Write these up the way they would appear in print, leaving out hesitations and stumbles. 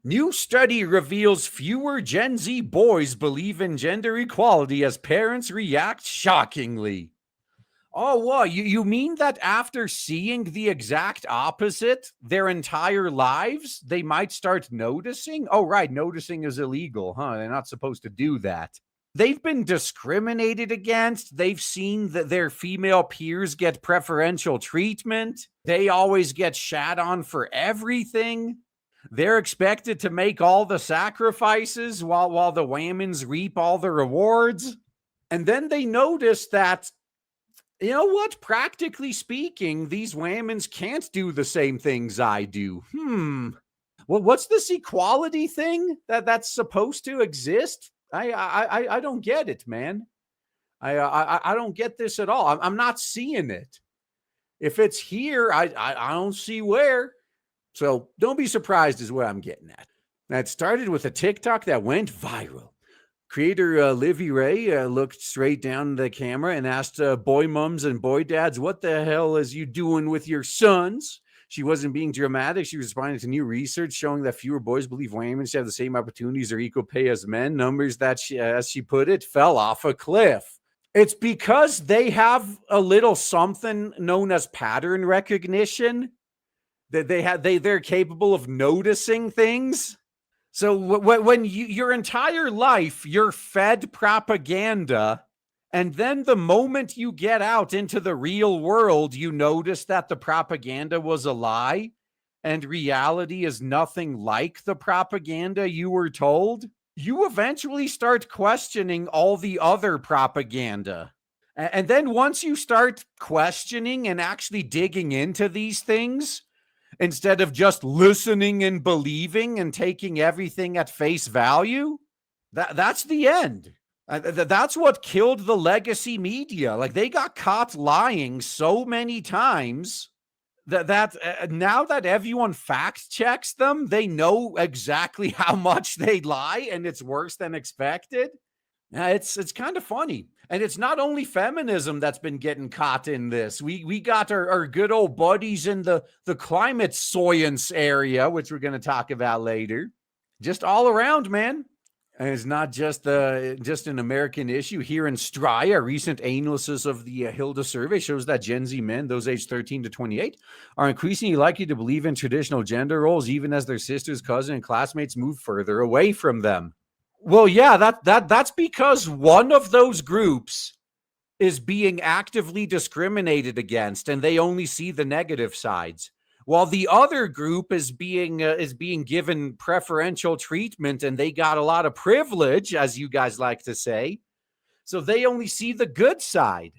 New study reveals fewer Gen Z boys believe in gender equality as parents react shockingly. Oh, what? You mean that after seeing the exact opposite their entire lives, they might start noticing? Oh, right. Noticing is illegal, huh? They're not supposed to do that. They've been discriminated against. They've seen that their female peers get preferential treatment. They always get shat on for everything. They're expected to make all the sacrifices while the whammons reap all the rewards. And then they notice that, you know what? Practically speaking, these whammons can't do the same things I do. Well, what's this equality thing that's supposed to exist? I don't get it, man. I don't get this at all. I'm not seeing it. If it's here, I don't see where. So don't be surprised is what I'm getting at. That started with a TikTok that went viral. Creator Livy Ray looked straight down the camera and asked boy mums and boy dads, what the hell is you doing with your sons? She wasn't being dramatic. She responded to new research showing that fewer boys believe women should have the same opportunities or equal pay as men. Numbers that, as she put it, fell off a cliff. It's because they have a little something known as pattern recognition, that they're capable of noticing things. So when your entire life you're fed propaganda, and then the moment you get out into the real world, you notice that the propaganda was a lie and reality is nothing like the propaganda you were told, you eventually start questioning all the other propaganda. And then once you start questioning and actually digging into these things, instead of just listening and believing and taking everything at face value, that's the end. That's what killed the legacy media. Like, they got caught lying so many times that now that everyone fact checks them, they know exactly how much they lie, and it's worse than expected. It's kind of funny. And it's not only feminism that's been getting caught in this. We got our good old buddies in the climate science area, which we're going to talk about later. Just all around, man. And it's not just an American issue. Here in Stry, a recent analysis of the Hilda survey shows that Gen Z men, those aged 13 to 28, are increasingly likely to believe in traditional gender roles, even as their sisters, cousins, and classmates move further away from them. Well, yeah, that's because one of those groups is being actively discriminated against, and they only see the negative sides, while the other group is being given preferential treatment, and they got a lot of privilege, as you guys like to say, so they only see the good side.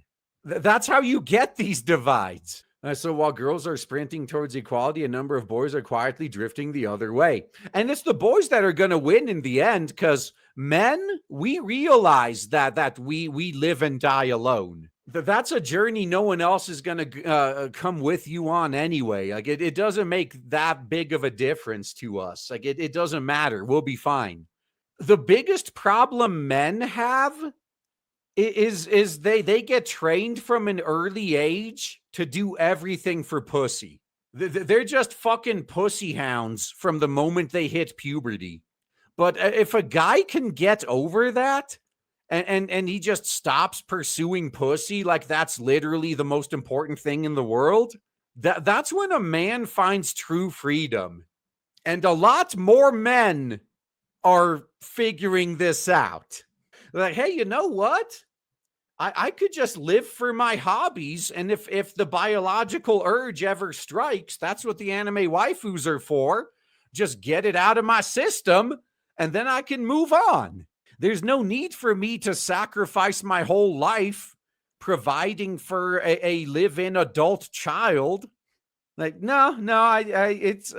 That's how you get these divides. So while girls are sprinting towards equality, a number of boys are quietly drifting the other way. And it's the boys that are going to win in the end, because men, we realize that we live and die alone. That's a journey no one else is going to come with you on anyway. Like, it doesn't make that big of a difference to us. Like, it doesn't matter. We'll be fine. The biggest problem men have is they get trained from an early age to do everything for pussy. They're just fucking pussy hounds from the moment they hit puberty. But if a guy can get over that and he just stops pursuing pussy, like that's literally the most important thing in the world, that's when a man finds true freedom. And a lot more men are figuring this out. Like, hey, you know what? I could just live for my hobbies, and if the biological urge ever strikes, that's what the anime waifus are for. Just get it out of my system, and then I can move on. There's no need for me to sacrifice my whole life providing for a live-in adult child. Like, no,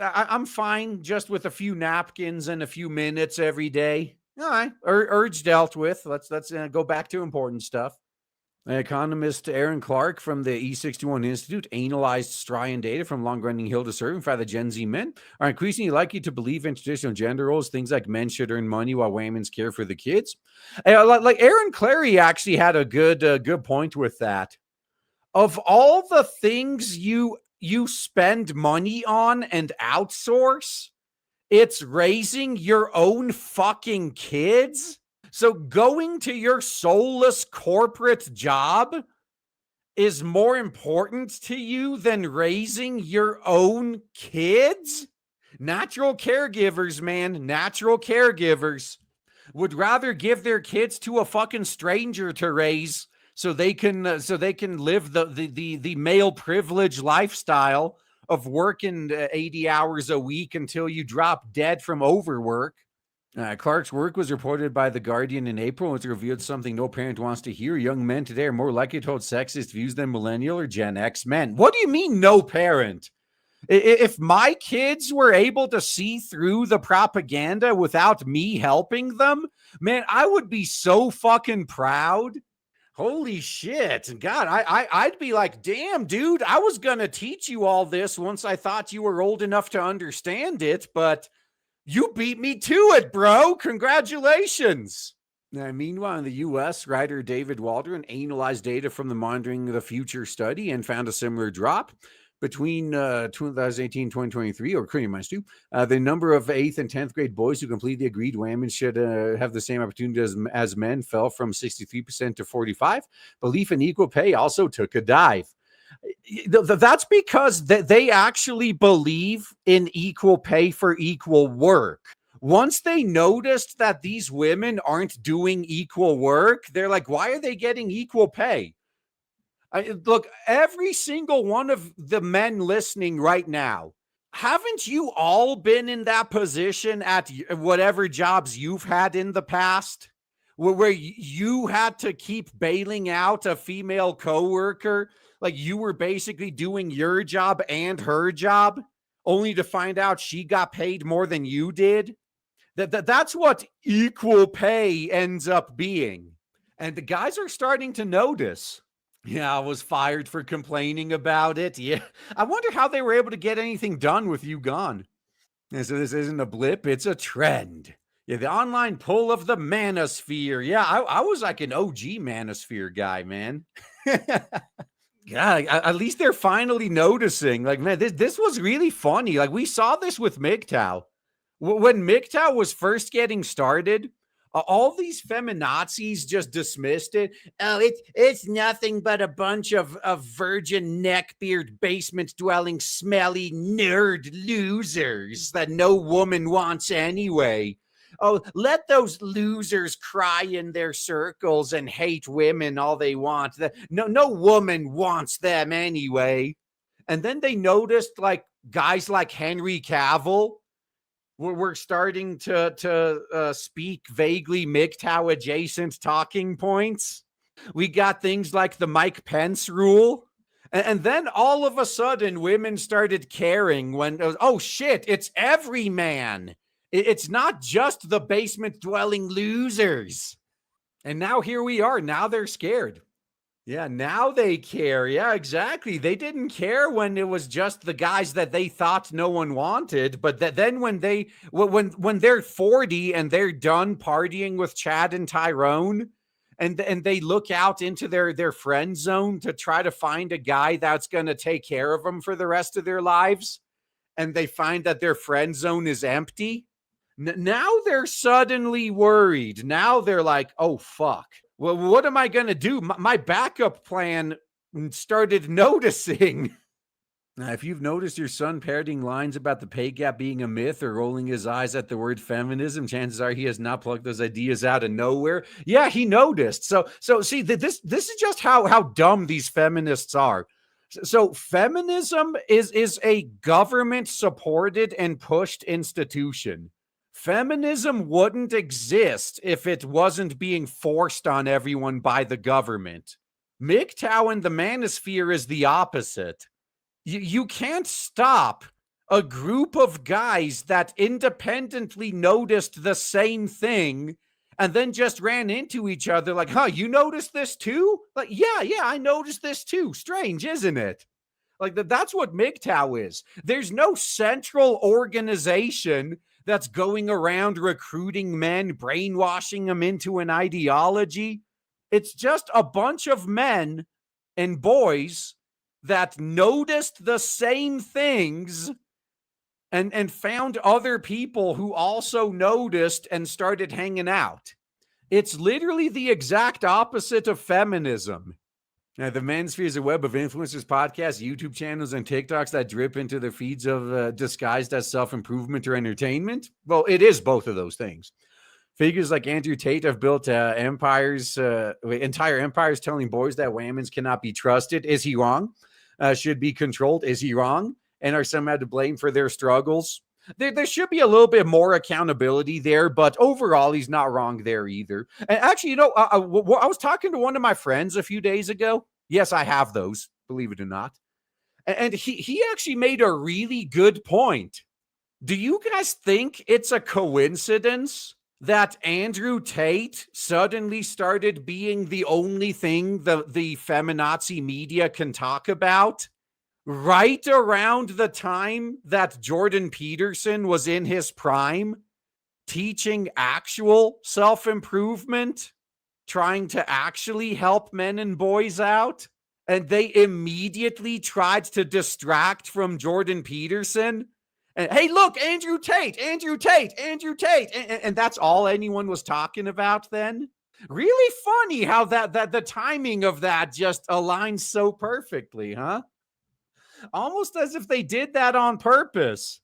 I'm fine just with a few napkins and a few minutes every day. All right, urge dealt with. Let's go back to important stuff. Economist Aaron Clark from the E61 Institute analyzed Strian data from long-running Hilda survey and found that Gen Z men are increasingly likely to believe in traditional gender roles, things like men should earn money while women care for the kids. Like Aaron Clary actually had a good point with that. Of all the things you spend money on and outsource, It's raising your own fucking kids. So going to your soulless corporate job is more important to you than raising your own kids? Natural caregivers, man, natural caregivers would rather give their kids to a fucking stranger to raise so they can live the male privilege lifestyle of working 80 hours a week until you drop dead from overwork. Clark's work was reported by The Guardian in April. It's revealed something no parent wants to hear. Young men today are more likely to hold sexist views than millennial or Gen X men. What do you mean, no parent? If my kids were able to see through the propaganda without me helping them, man, I would be so fucking proud. Holy shit. God, I'd be like, damn, dude, I was going to teach you all this once I thought you were old enough to understand it, but you beat me to it, bro. Congratulations. Now, meanwhile, in the U.S., writer David Waldron analyzed data from the Monitoring the Future study and found a similar drop. Between 2018 and 2023, or pretty much two, the number of 8th and 10th grade boys who completely agreed women should have the same opportunity as men fell from 63% to 45%. Belief in equal pay also took a dive. That's because they actually believe in equal pay for equal work. Once they noticed that these women aren't doing equal work, they're like, why are they getting equal pay? Look, every single one of the men listening right now, haven't you all been in that position at whatever jobs you've had in the past? Where you had to keep bailing out a female coworker, like you were basically doing your job and her job, only to find out she got paid more than you did. That's what equal pay ends up being. And the guys are starting to notice. Yeah, I was fired for complaining about it. Yeah. I wonder how they were able to get anything done with you gone. And so this isn't a blip, it's a trend. Yeah, the online pull of the manosphere. Yeah, I was like an OG manosphere guy, man. Yeah, at least they're finally noticing. Like, man, this was really funny. Like, we saw this with MGTOW. When MGTOW was first getting started, all these feminazis just dismissed it. Oh, it's nothing but a bunch of virgin neckbeard basement dwelling smelly nerd losers that no woman wants anyway. Oh, let those losers cry in their circles and hate women all they want. No woman wants them anyway. And then they noticed like guys like Henry Cavill we're starting to speak vaguely MGTOW adjacent talking points. We got things like the Mike Pence rule. And then all of a sudden, women started caring when, oh shit, it's every man. It's not just the basement dwelling losers. And now here we are. Now they're scared. Yeah, now they care. Yeah, exactly. They didn't care when it was just the guys that they thought no one wanted, but then when they're 40 and they're done partying with Chad and Tyrone and they look out into their friend zone to try to find a guy that's going to take care of them for the rest of their lives and they find that their friend zone is empty, now they're suddenly worried. Now they're like, "Oh fuck. Well, what am I going to do?" My backup plan started noticing. Now, if you've noticed your son parroting lines about the pay gap being a myth or rolling his eyes at the word feminism, chances are he has not plucked those ideas out of nowhere. Yeah, he noticed. So see, this is just how dumb these feminists are. So feminism is a government supported and pushed institution. Feminism wouldn't exist if it wasn't being forced on everyone by the government. MGTOW and the manosphere is the opposite. You can't stop a group of guys that independently noticed the same thing and then just ran into each other like, huh, you noticed this too? Like, yeah, I noticed this too. Strange, isn't it? Like that's what MGTOW is. There's no central organization that's going around recruiting men, brainwashing them into an ideology. It's just a bunch of men and boys that noticed the same things and found other people who also noticed and started hanging out. It's literally the exact opposite of feminism. Now, the Manosphere is a web of influencers, podcasts, YouTube channels, and TikToks that drip into the feeds of disguised as self-improvement or entertainment. Well, it is both of those things. Figures like Andrew Tate have built empires, entire empires, telling boys that women cannot be trusted. Is he wrong? Should be controlled. Is he wrong? And are somehow to blame for their struggles? There should be a little bit more accountability there, but overall, he's not wrong there either. And actually, I was talking to one of my friends a few days ago. Yes, I have those, believe it or not. And he actually made a really good point. Do you guys think it's a coincidence that Andrew Tate suddenly started being the only thing the feminazi media can talk about right around the time that Jordan Peterson was in his prime, teaching actual self-improvement, trying to actually help men and boys out? And they immediately tried to distract from Jordan Peterson. And, hey, look, Andrew Tate. And that's all anyone was talking about then. Really funny how that the timing of that just aligns so perfectly, huh? Almost as if they did that on purpose.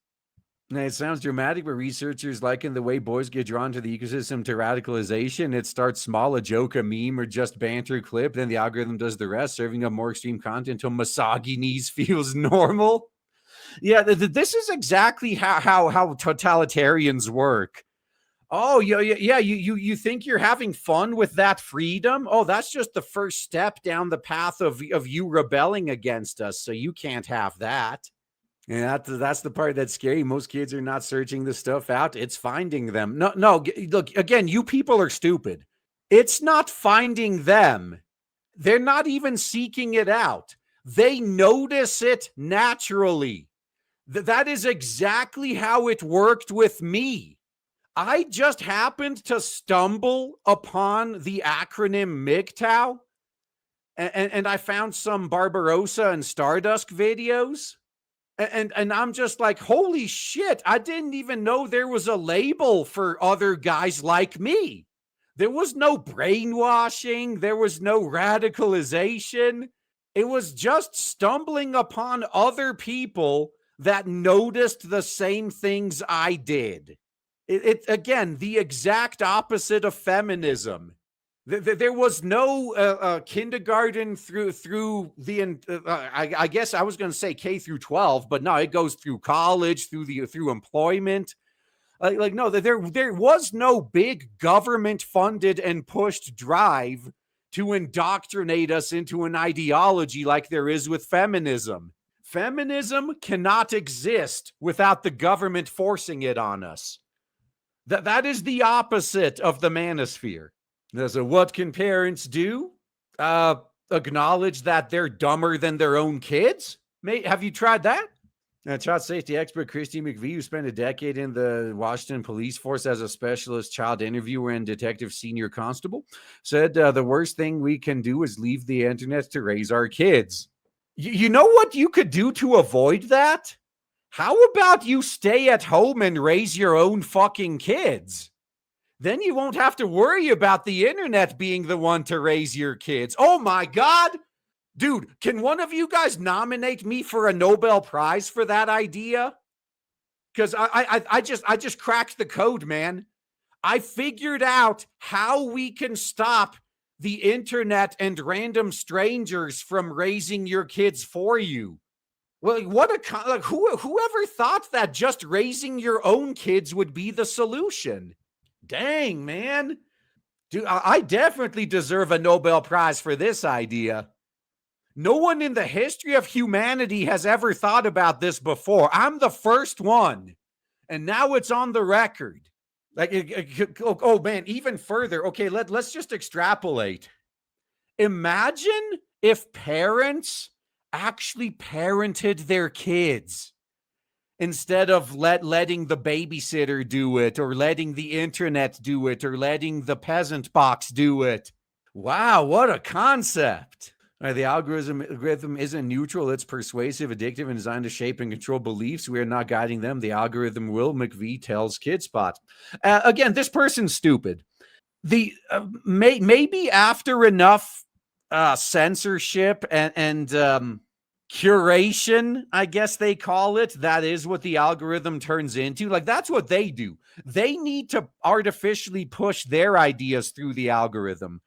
It sounds dramatic, but researchers liken the way boys get drawn to the ecosystem to radicalization. It starts small, a joke, a meme, or just banter clip. Then the algorithm does the rest, serving up more extreme content until misogyny feels normal. Yeah, this is exactly how totalitarians work. Oh, yeah. You think you're having fun with that freedom? Oh, that's just the first step down the path of you rebelling against us. So you can't have that. And that's the part that's scary. Most kids are not searching the stuff out. It's finding them. No. Look, again, you people are stupid. It's not finding them. They're not even seeking it out. They notice it naturally. That is exactly how it worked with me. I just happened to stumble upon the acronym MGTOW, and I found some Barbarossa and Stardust videos, and I'm just like, holy shit, I didn't even know there was a label for other guys like me. There was no brainwashing. There was no radicalization. It was just stumbling upon other people that noticed the same things I did. It again, the exact opposite of feminism. There was no kindergarten through the. I guess I was going to say K through 12, but no, it goes through college, through employment. No, there was no big government funded and pushed drive to indoctrinate us into an ideology like there is with feminism. Feminism cannot exist without the government forcing it on us. That is the opposite of the manosphere. So what can parents do? Acknowledge that they're dumber than their own kids? Have you tried that? Child safety expert Christy McVie, who spent a decade in the Washington police force as a specialist child interviewer and detective senior constable, said the worst thing we can do is leave the internet to raise our kids. You know what you could do to avoid that? How about you stay at home and raise your own fucking kids? Then you won't have to worry about the internet being the one to raise your kids. Oh my God. Dude, can one of you guys nominate me for a Nobel Prize for that idea? Because I just cracked the code, man. I figured out how we can stop the internet and random strangers from raising your kids for you. Well, whoever thought that just raising your own kids would be the solution? Dang, man. Dude, I definitely deserve a Nobel Prize for this idea. No one in the history of humanity has ever thought about this before. I'm the first one. And now it's on the record. Oh man, even further. Okay, let's just extrapolate. Imagine if parents actually parented their kids instead of letting the babysitter do it, or letting the internet do it, or letting the peasant box do it. Wow, what a concept. The algorithm isn't neutral. It's persuasive, addictive, and designed to shape and control beliefs. We are not guiding them. The algorithm will, McVie tells KidSpot. Again, this person's stupid. Maybe after enough censorship and curation, I guess they call it, that is what the algorithm turns into. Like, that's what they do. They need to artificially push their ideas through the algorithm.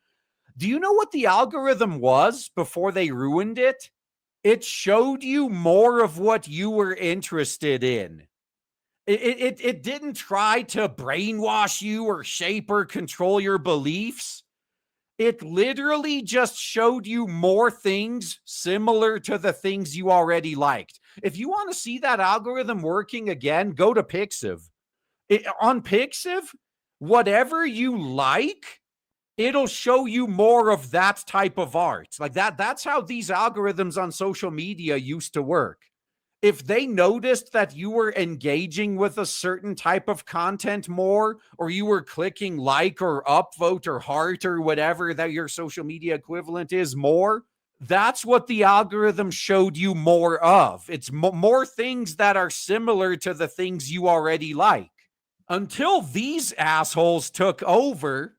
Do you know what the algorithm was before they ruined it? It showed you more of what you were interested in. It didn't try to brainwash you or shape or control your beliefs. It literally just showed you more things similar to the things you already liked. If you want to see that algorithm working again, go to Pixiv. On Pixiv, whatever you like, it'll show you more of that type of art. Like that's how these algorithms on social media used to work. If they noticed that you were engaging with a certain type of content more, or you were clicking like or upvote or heart or whatever that your social media equivalent is more, that's what the algorithm showed you more of. It's more things that are similar to the things you already like. Until these assholes took over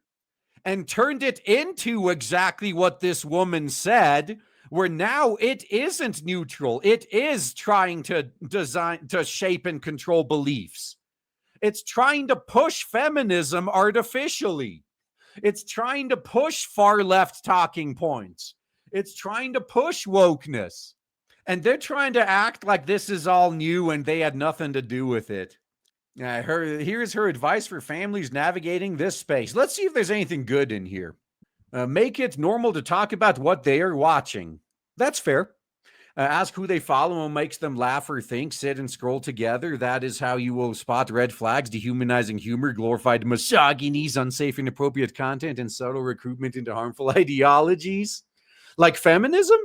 and turned it into exactly what this woman said, where now it isn't neutral. It is trying to design, to shape and control beliefs. It's trying to push feminism artificially. It's trying to push far left talking points. It's trying to push wokeness. And they're trying to act like this is all new and they had nothing to do with it. Here's her advice for families navigating this space. Let's see if there's anything good in here. Make it normal to talk about what they are watching. That's fair. Ask who they follow and makes them laugh or think. Sit and scroll together. That is how you will spot red flags, dehumanizing humor, glorified misogynies, unsafe and inappropriate content, and subtle recruitment into harmful ideologies. Like feminism?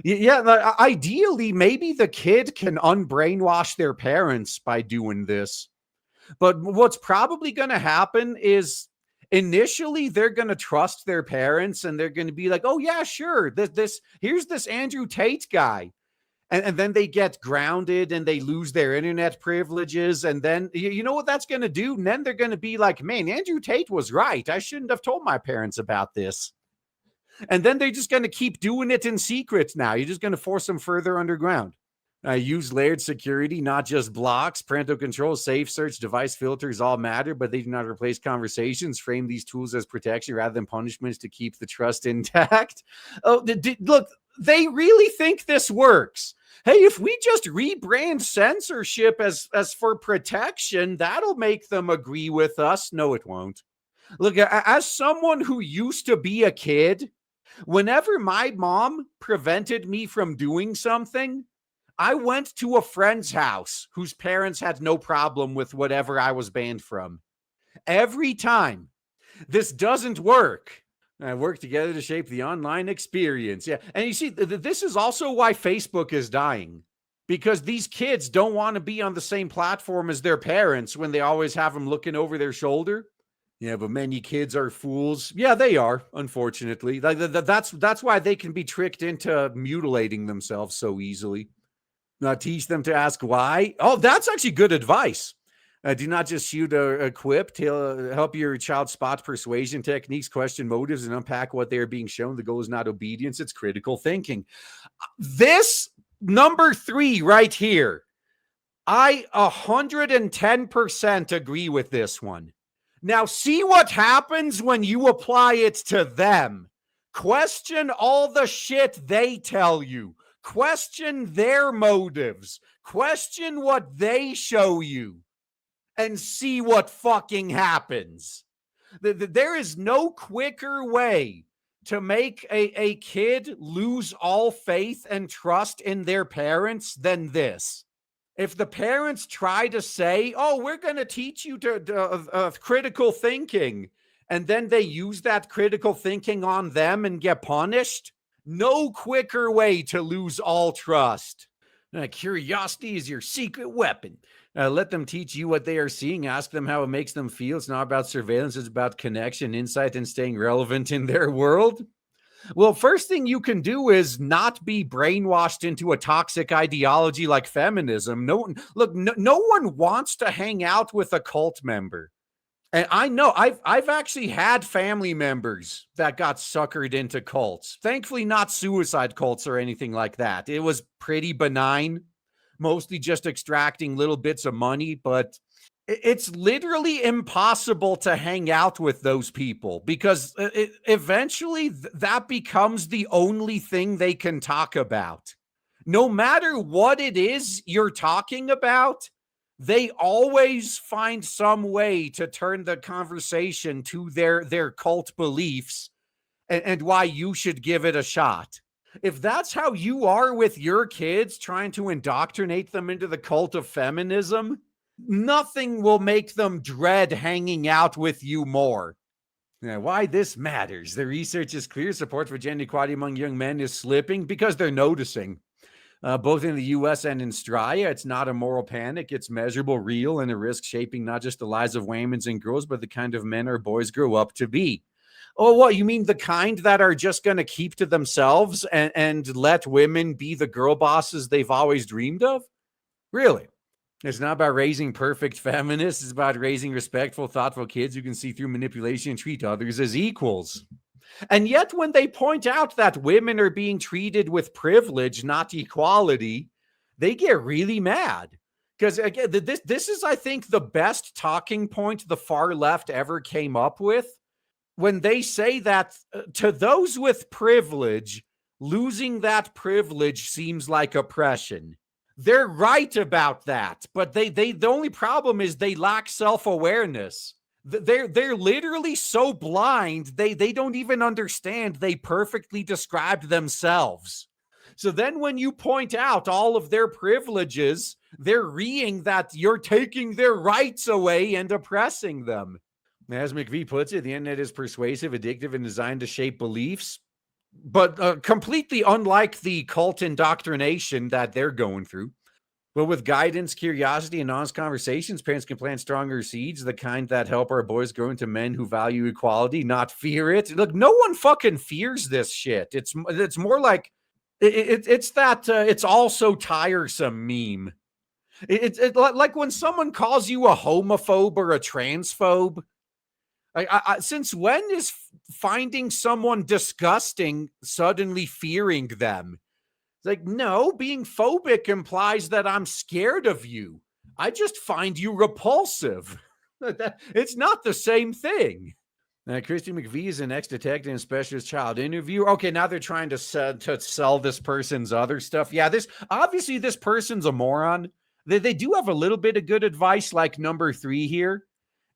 Yeah, ideally, maybe the kid can unbrainwash their parents by doing this. But what's probably going to happen is initially they're going to trust their parents and they're going to be like, oh, yeah, sure. Here's this Andrew Tate guy. And then they get grounded and they lose their internet privileges. And then you know what that's going to do? And then they're going to be like, man, Andrew Tate was right. I shouldn't have told my parents about this. And then they're just going to keep doing it in secret now. You're just going to force them further underground. Use layered security, not just blocks. Parental control, safe search, device filters all matter, but they do not replace conversations. Frame these tools as protection rather than punishments to keep the trust intact. Oh, look, they really think this works. Hey, if we just rebrand censorship as for protection, that'll make them agree with us. No, it won't. Look, as someone who used to be a kid, whenever my mom prevented me from doing something, I went to a friend's house whose parents had no problem with whatever I was banned from. Every time. This doesn't work. I work together to shape the online experience. Yeah. And you see, this is also why Facebook is dying. Because these kids don't want to be on the same platform as their parents when they always have them looking over their shoulder. Yeah, but many kids are fools. Yeah, they are, unfortunately. That's why they can be tricked into mutilating themselves so easily. Teach them to ask why. Oh, that's actually good advice. Do not just shoot equipped. Help your child spot persuasion techniques, question motives, and unpack what they are being shown. The goal is not obedience, it's critical thinking. This number 3 right here, I 110% agree with this one. Now, see what happens when you apply it to them. Question all the shit they tell you. Question their motives. Question what they show you. And see what fucking happens. There is no quicker way to make a kid lose all faith and trust in their parents than this. If the parents try to say, oh, we're going to teach you to critical thinking, and then they use that critical thinking on them and get punished, no quicker way to lose all trust. Curiosity is your secret weapon. Let them teach you what they are seeing. Ask them how it makes them feel. It's not about surveillance. It's about connection, insight, and staying relevant in their world. Well, first thing you can do is not be brainwashed into a toxic ideology like feminism. No one wants to hang out with a cult member. And I know I've actually had family members that got suckered into cults. Thankfully, not suicide cults or anything like that. It was pretty benign, mostly just extracting little bits of money, but it's literally impossible to hang out with those people because eventually that becomes the only thing they can talk about. No matter what it is you're talking about, they always find some way to turn the conversation to their cult beliefs and why you should give it a shot. If that's how you are with your kids, trying to indoctrinate them into the cult of feminism, nothing will make them dread hanging out with you more. Now, why this matters. The research is clear. Support for gender equality among young men is slipping because they're noticing. Both in the US and in Straya, it's not a moral panic. It's measurable, real, and a risk shaping not just the lives of women and girls, but the kind of men our boys grow up to be. Oh, what? You mean the kind that are just going to keep to themselves and let women be the girl bosses they've always dreamed of? Really? It's not about raising perfect feminists. It's about raising respectful, thoughtful kids who can see through manipulation and treat others as equals. And yet, when they point out that women are being treated with privilege, not equality, they get really mad. Because again, this is, I think, the best talking point the far left ever came up with. When they say that to those with privilege, losing that privilege seems like oppression. They're right about that, but the only problem is they lack self-awareness. They're literally so blind they don't even understand they perfectly described themselves. So then when you point out all of their privileges, they're reeing that you're taking their rights away and oppressing them. As McVie puts it, the internet is persuasive, addictive, and designed to shape beliefs, but completely unlike the cult indoctrination that they're going through. But with guidance, curiosity, and honest conversations, parents can plant stronger seeds, the kind that help our boys grow into men who value equality, not fear it. Look, no one fucking fears this shit. It's more like it's that it's all so tiresome meme. It's like when someone calls you a homophobe or a transphobe. Since when is finding someone disgusting suddenly fearing them? It's like, no, being phobic implies that I'm scared of you. I just find you repulsive. It's not the same thing. Christy McVie is an ex-detective and specialist child interviewer. Okay, now they're trying to sell this person's other stuff. Yeah, obviously this person's a moron. They do have a little bit of good advice, like number 3 here.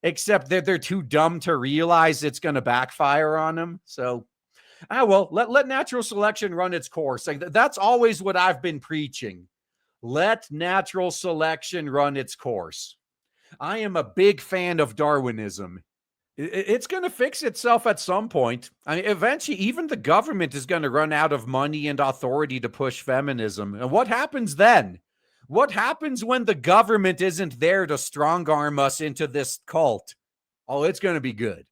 Except that they're too dumb to realize it's going to backfire on them. So, let natural selection run its course. Like that's always what I've been preaching. Let natural selection run its course. I am a big fan of Darwinism. It's going to fix itself at some point. I mean, eventually, even the government is going to run out of money and authority to push feminism. And what happens then? What happens when the government isn't there to strong arm us into this cult? Oh, it's going to be good.